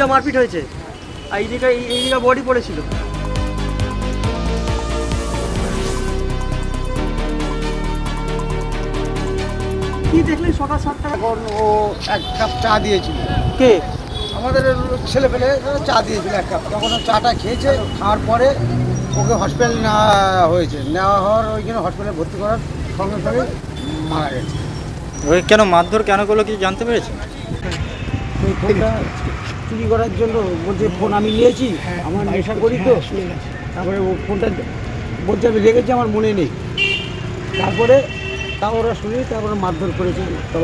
দিকটা মারপিট হয়েছে, আর এই দিকে বডি পড়েছিল। কি দেখলেন সকাল 7টা? এখন ও 1 কাপ চা দিয়েছিল, কে? আমাদের ছেলে পেলে চা দিয়েছিল 1 কাপ। তখন ও চাটা খেয়েছে, খাওয়ার পরে ওকে হসপিটাল নেওয়া হয়েছে। নেওয়া হওয়ার ওইখানে হসপিটালে ভর্তি করার সঙ্গে সঙ্গে মারা গেছে। ওই কেন মারধর কেন করলো কিছু জানতে পেরেছেন? ওই ফোনটা চুরি করার জন্য বলছে, ফোন আমি নিয়েছি, আমার নেশা করি তো। তারপরে ও ফোনটা বলছে আমি রেখেছি, আমার মনে নেই। তারপরে তাও ওরা শুনি, তারপরে মারধর করেছে।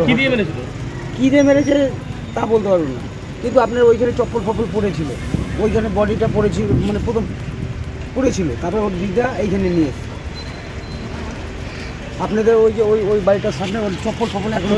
কি দিয়ে মেরেছিল? কী দিয়ে মেরেছে তা বলতে পারবো না, কিন্তু আপনার ওইখানে চপ্পল ফপ্পল পড়েছিল, ওইখানে বডিটা পড়েছিল, মানে প্রথম পড়েছিল, তারপরে ওর দিদা এইখানে নিয়ে এসছে। আপনাদের ওই যে ওই বাড়িটার সামনে চপ্পল ফপ্পল এখন